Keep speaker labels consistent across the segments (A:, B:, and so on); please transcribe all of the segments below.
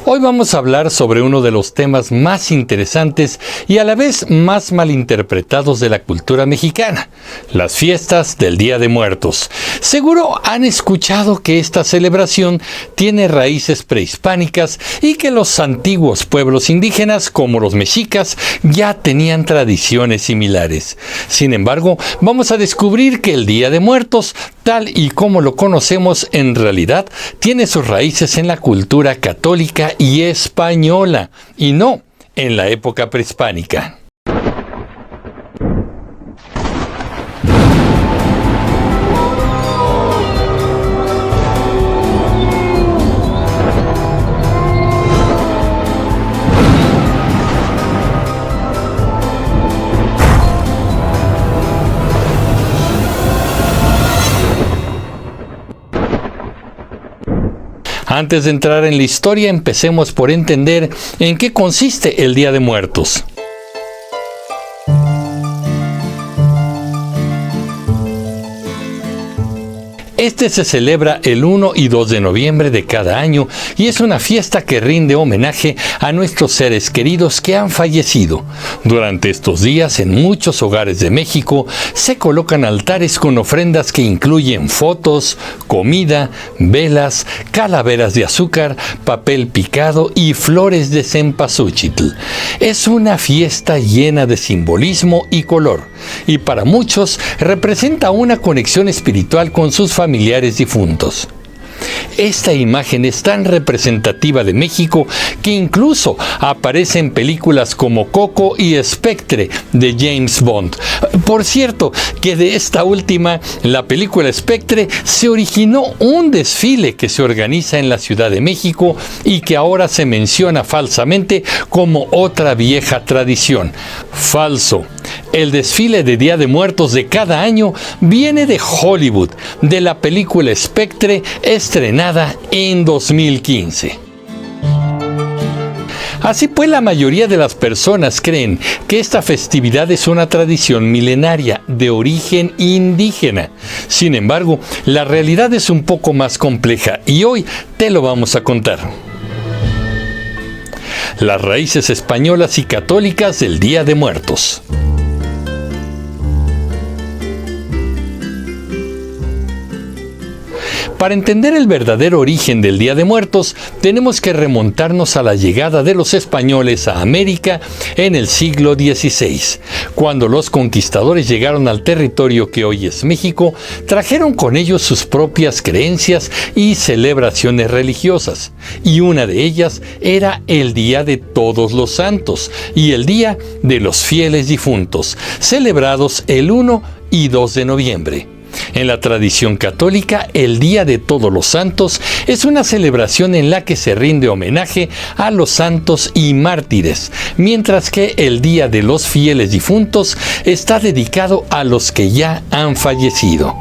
A: Hoy vamos a hablar sobre uno de los temas más interesantes y a la vez más malinterpretados de la cultura mexicana, las fiestas del Día de Muertos. Seguro han escuchado que esta celebración tiene raíces prehispánicas y que los antiguos pueblos indígenas, como los mexicas, ya tenían tradiciones similares. Sin embargo, vamos a descubrir que el Día de Muertos, tal y como lo conocemos, en realidad tiene sus raíces en la cultura católica y española, y no en la época prehispánica. Antes de entrar en la historia, empecemos por entender en qué consiste el Día de Muertos. Este se celebra el 1 y 2 de noviembre de cada año y es una fiesta que rinde homenaje a nuestros seres queridos que han fallecido. Durante estos días, en muchos hogares de México, se colocan altares con ofrendas que incluyen fotos, comida, velas, calaveras de azúcar, papel picado y flores de cempasúchitl. Es una fiesta llena de simbolismo y color, y para muchos representa una conexión espiritual con sus familiares difuntos. Esta imagen es tan representativa de México que incluso aparece en películas como Coco y Spectre de James Bond. Por cierto, que de esta última, la película Spectre, se originó un desfile que se organiza en la Ciudad de México y que ahora se menciona falsamente como otra vieja tradición. Falso. El desfile de Día de Muertos de cada año viene de Hollywood, de la película Spectre, estrenada en 2015. Así pues, la mayoría de las personas creen que esta festividad es una tradición milenaria de origen indígena. Sin embargo, la realidad es un poco más compleja y hoy te lo vamos a contar. Las raíces españolas y católicas del Día de Muertos. Para entender el verdadero origen del Día de Muertos, tenemos que remontarnos a la llegada de los españoles a América en el siglo XVI. Cuando los conquistadores llegaron al territorio que hoy es México, trajeron con ellos sus propias creencias y celebraciones religiosas, y una de ellas era el Día de Todos los Santos y el Día de los Fieles Difuntos, celebrados el 1 y 2 de noviembre. En la tradición católica, el Día de Todos los Santos es una celebración en la que se rinde homenaje a los santos y mártires, mientras que el Día de los Fieles Difuntos está dedicado a los que ya han fallecido.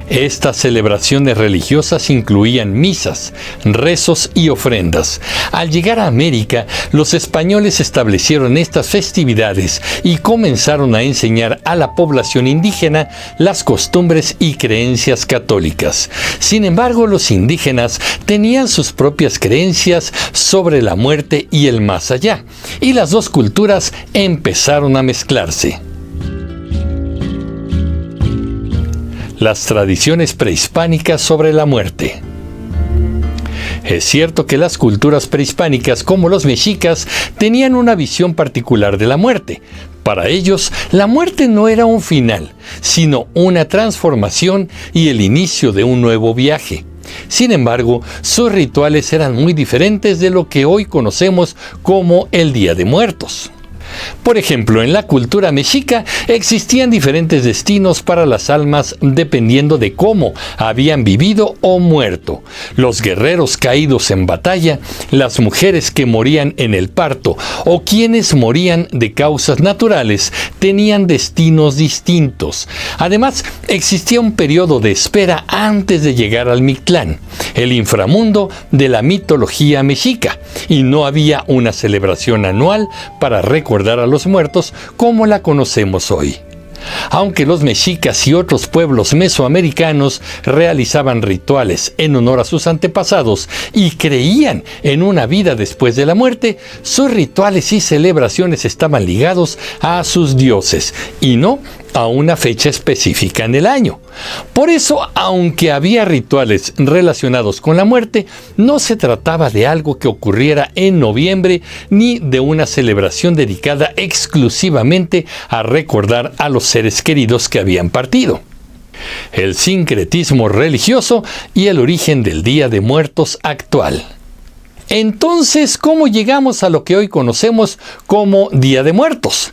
A: Estas celebraciones religiosas incluían misas, rezos y ofrendas. Al llegar a América, los españoles establecieron estas festividades y comenzaron a enseñar a la población indígena las costumbres y creencias católicas. Sin embargo, los indígenas tenían sus propias creencias sobre la muerte y el más allá, y las dos culturas empezaron a mezclarse. Las tradiciones prehispánicas sobre la muerte. Es cierto que las culturas prehispánicas, como los mexicas, tenían una visión particular de la muerte. Para ellos, la muerte no era un final, sino una transformación y el inicio de un nuevo viaje. Sin embargo, sus rituales eran muy diferentes de lo que hoy conocemos como el Día de Muertos. Por ejemplo, en la cultura mexica existían diferentes destinos para las almas dependiendo de cómo habían vivido o muerto. Los guerreros caídos en batalla, las mujeres que morían en el parto o quienes morían de causas naturales tenían destinos distintos. Además, existía un periodo de espera antes de llegar al Mictlán, el inframundo de la mitología mexica, y no había una celebración anual para recordar a los muertos como la conocemos hoy. Aunque los mexicas y otros pueblos mesoamericanos realizaban rituales en honor a sus antepasados y creían en una vida después de la muerte, sus rituales y celebraciones estaban ligados a sus dioses y no a una fecha específica en el año. Por eso, aunque había rituales relacionados con la muerte, no se trataba de algo que ocurriera en noviembre ni de una celebración dedicada exclusivamente a recordar a los seres queridos que habían partido. El sincretismo religioso y el origen del Día de Muertos actual. Entonces, ¿cómo llegamos a lo que hoy conocemos como Día de Muertos?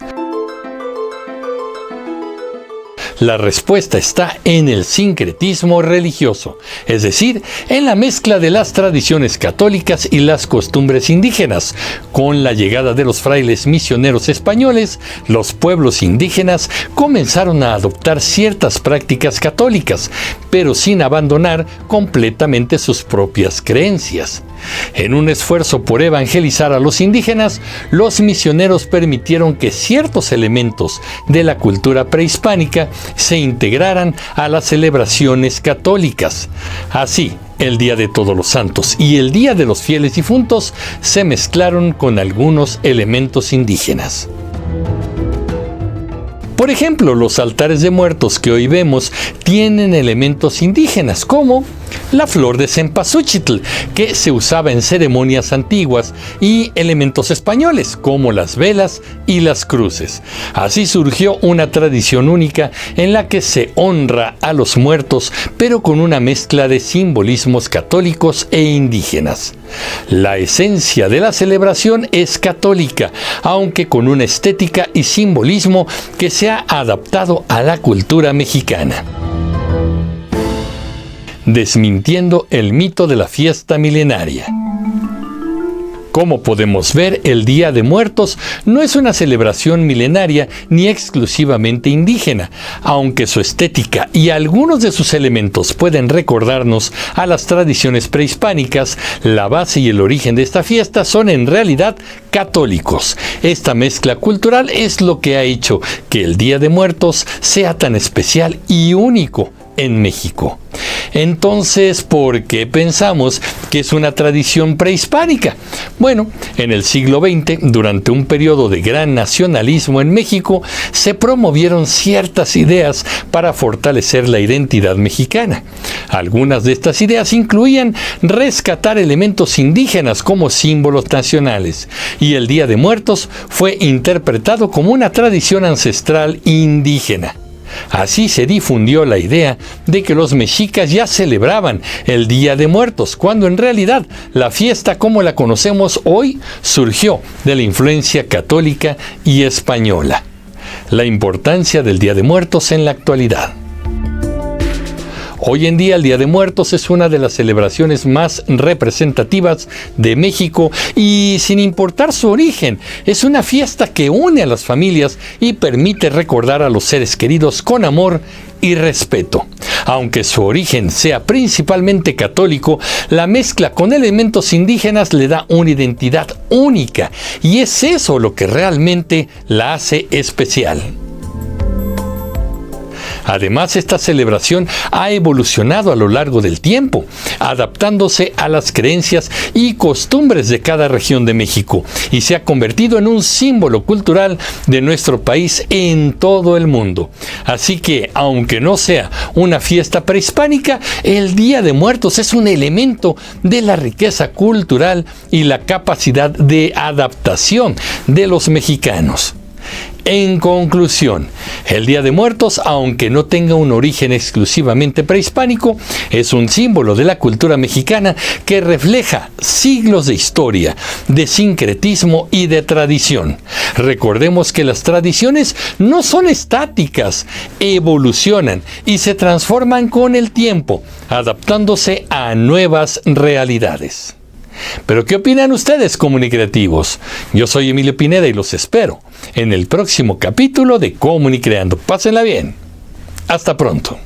A: La respuesta está en el sincretismo religioso, es decir, en la mezcla de las tradiciones católicas y las costumbres indígenas. Con la llegada de los frailes misioneros españoles, los pueblos indígenas comenzaron a adoptar ciertas prácticas católicas, pero sin abandonar completamente sus propias creencias. En un esfuerzo por evangelizar a los indígenas, los misioneros permitieron que ciertos elementos de la cultura prehispánica se integraran a las celebraciones católicas. Así, el Día de Todos los Santos y el Día de los Fieles Difuntos se mezclaron con algunos elementos indígenas. Por ejemplo, los altares de muertos que hoy vemos tienen elementos indígenas como la flor de cempasúchitl, que se usaba en ceremonias antiguas, y elementos españoles como las velas y las cruces. Así surgió una tradición única en la que se honra a los muertos, pero con una mezcla de simbolismos católicos e indígenas. La esencia de la celebración es católica, aunque con una estética y simbolismo que se ha adaptado a la cultura mexicana. Desmintiendo el mito de la fiesta milenaria. Como podemos ver, el Día de Muertos no es una celebración milenaria ni exclusivamente indígena, aunque su estética y algunos de sus elementos pueden recordarnos a las tradiciones prehispánicas. La base y el origen de esta fiesta son en realidad católicos. Esta mezcla cultural es lo que ha hecho que el Día de Muertos sea tan especial y único en México. Entonces, ¿por qué pensamos que es una tradición prehispánica? Bueno, en el siglo XX, durante un periodo de gran nacionalismo en México, se promovieron ciertas ideas para fortalecer la identidad mexicana. Algunas de estas ideas incluían rescatar elementos indígenas como símbolos nacionales, y el Día de Muertos fue interpretado como una tradición ancestral indígena. Así se difundió la idea de que los mexicas ya celebraban el Día de Muertos, cuando en realidad la fiesta como la conocemos hoy surgió de la influencia católica y española. La importancia del Día de Muertos en la actualidad. Hoy en día el Día de Muertos es una de las celebraciones más representativas de México y, sin importar su origen, es una fiesta que une a las familias y permite recordar a los seres queridos con amor y respeto. Aunque su origen sea principalmente católico, la mezcla con elementos indígenas le da una identidad única, y es eso lo que realmente la hace especial. Además, esta celebración ha evolucionado a lo largo del tiempo, adaptándose a las creencias y costumbres de cada región de México, y se ha convertido en un símbolo cultural de nuestro país en todo el mundo. Así que, aunque no sea una fiesta prehispánica, el Día de Muertos es un elemento de la riqueza cultural y la capacidad de adaptación de los mexicanos. En conclusión, el Día de Muertos, aunque no tenga un origen exclusivamente prehispánico, es un símbolo de la cultura mexicana que refleja siglos de historia, de sincretismo y de tradición. Recordemos que las tradiciones no son estáticas, evolucionan y se transforman con el tiempo, adaptándose a nuevas realidades. ¿Pero qué opinan ustedes, comunicreativos? Yo soy Emilio Pineda y los espero en el próximo capítulo de Comunicreando. Pásenla bien. Hasta pronto.